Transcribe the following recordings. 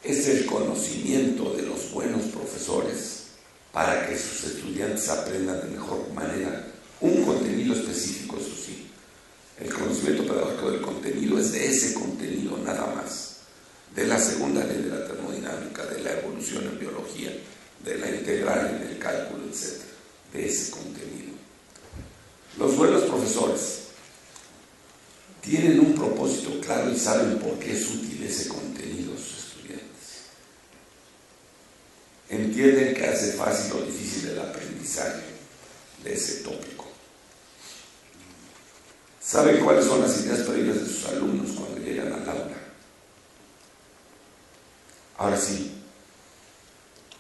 es el conocimiento de los buenos profesores para que sus estudiantes aprendan de mejor manera un contenido específico, eso sí. El conocimiento pedagógico del contenido es de ese contenido nada más, de la segunda ley de la termodinámica, de la evolución en biología, de la integral en el cálculo, etc. De ese contenido. Los buenos profesores tienen un propósito claro y saben por qué es útil ese contenido a sus estudiantes. Entienden que hace fácil o difícil el aprendizaje de ese tópico. Saben cuáles son las ideas previas de sus alumnos cuando llegan al aula. Ahora sí,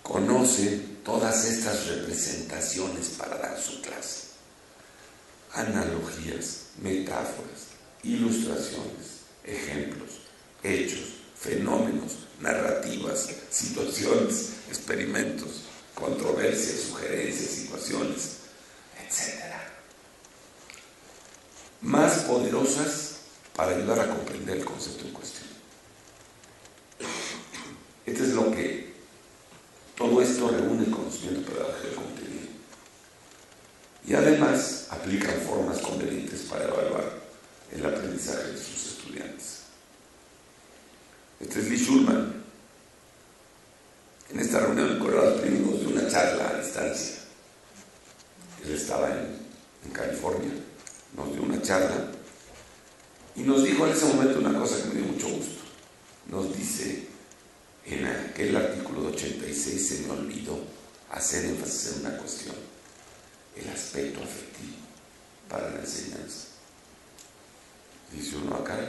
conocen todas estas representaciones para dar su clase. Analogías, metáforas, ilustraciones, ejemplos, hechos, fenómenos, narrativas, situaciones, experimentos, controversias, sugerencias, situaciones, etc. Más poderosas para ayudar a comprender el concepto en cuestión. Esto es lo que todo esto reúne el conocimiento pedagógico del contenido. Y además aplican formas convenientes para evaluar el aprendizaje de sus estudiantes. Este es Lee Schulman. En esta reunión en Colorado Springs de una charla a distancia. Él estaba en California, nos dio una charla y nos dijo en ese momento una cosa que me dio mucho gusto. Nos dice, en aquel artículo de 86 se me olvidó hacer énfasis en una cuestión, el aspecto afectivo para la enseñanza. Dice uno acá,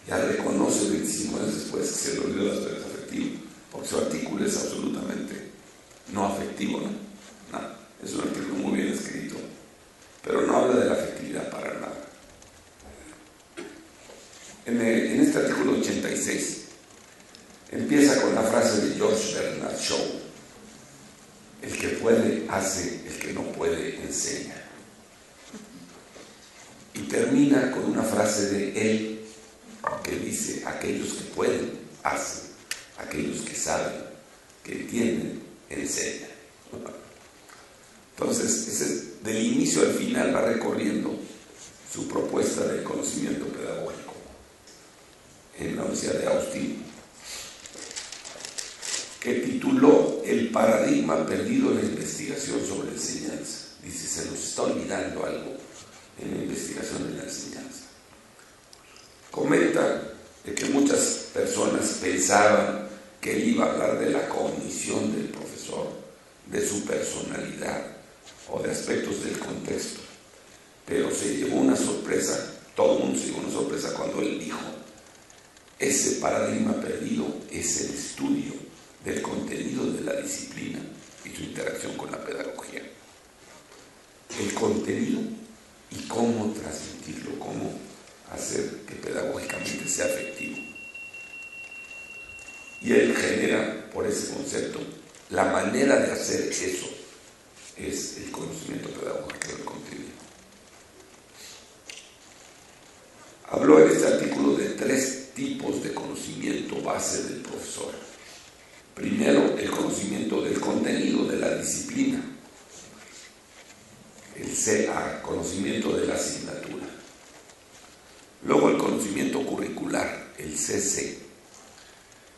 ya reconoce 25 años después que se le olvidó el aspecto afectivo, porque su artículo es absolutamente no afectivo, ¿no? No, es un artículo muy bien escrito, pero no habla de la afectividad para nada. En este artículo 86 empieza con la frase de George Bernard Shaw: el que puede hace, el que no puede enseña. Y termina con una frase de él que dice: aquellos que pueden hacen, aquellos que saben, que entienden, enseñan. Entonces, del inicio al final va recorriendo su propuesta de conocimiento pedagógico en la Universidad de Austin, que tituló El paradigma perdido en la investigación sobre enseñanza. Dice, se nos está olvidando algo en la investigación de la enseñanza. Comenta de que muchas personas pensaban que él iba a hablar de la cognición del profesor, de su personalidad o de aspectos del contexto, pero se llevó una sorpresa, todo el mundo se llevó una sorpresa cuando él dijo: ese paradigma perdido es el estudio del contenido de la disciplina y su interacción con la pedagogía. El contenido y cómo transmitirlo, cómo hacer que pedagógicamente sea efectivo. Y él genera, por ese concepto, la manera de hacer eso es el conocimiento pedagógico del contenido. Habló en este artículo de 3 tipos de conocimiento base del profesor. Primero, el conocimiento del contenido de la disciplina, el CA, conocimiento de la asignatura. Luego, el conocimiento curricular, el CC,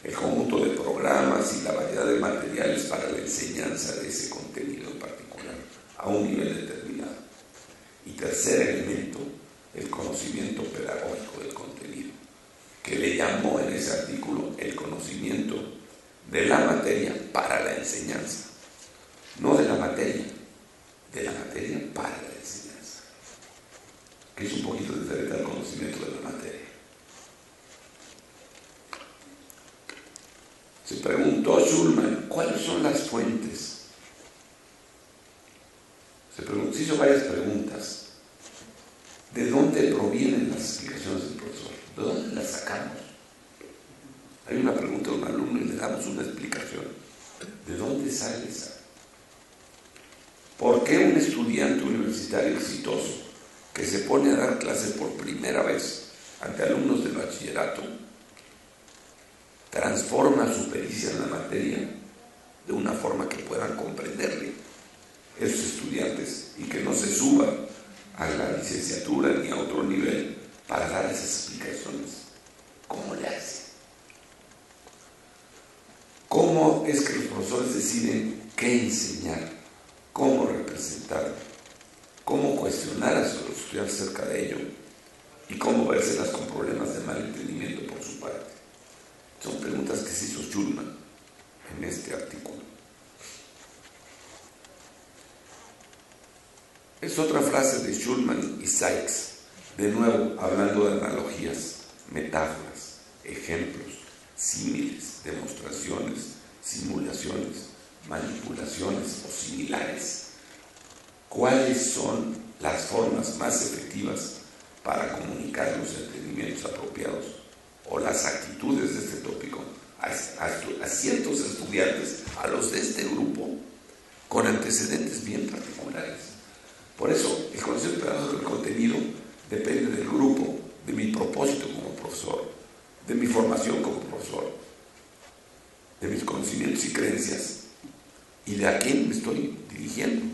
el conjunto de programas y la variedad de materiales para la enseñanza de ese contenido en particular, a un nivel determinado. Y tercer elemento, el conocimiento pedagógico del contenido, que le llamó en ese artículo el conocimiento de la materia para la enseñanza. No de la materia para la enseñanza, que es un poquito diferente al conocimiento de la materia. Se preguntó Schulman, ¿cuáles son las fuentes? Se hizo varias preguntas. ¿De dónde provienen las explicaciones del profesor? ¿De dónde las sacamos? Hay una pregunta de un alumno y le damos una explicación. ¿De dónde sale esa? ¿Por qué un estudiante universitario exitoso que se pone a dar clases por primera vez ante alumnos del bachillerato transforma su pericia en la materia de una forma que puedan comprenderle esos estudiantes y que no se suba a la licenciatura ni a otro nivel para dar esas explicaciones. ¿Cómo le hace? ¿Cómo es que los profesores deciden qué enseñar, cómo representar, cómo cuestionar a los estudiantes acerca de ello y cómo vérselas con problemas de malentendimiento por su parte? Son preguntas que se hizo Schulman en este artículo. Es otra frase de Schulman y Sykes, de nuevo hablando de analogías, metáforas, ejemplos, símiles, demostraciones, simulaciones, manipulaciones o similares. ¿Cuáles son las formas más efectivas para comunicar los entendimientos apropiados o las actitudes de este tópico a ciertos estudiantes, a los de este grupo, con antecedentes bien particulares? Por eso, el concepto pedagógico del contenido depende del grupo, de mi propósito como profesor, de mi formación como profesor, de mis conocimientos y creencias y de a quién me estoy dirigiendo.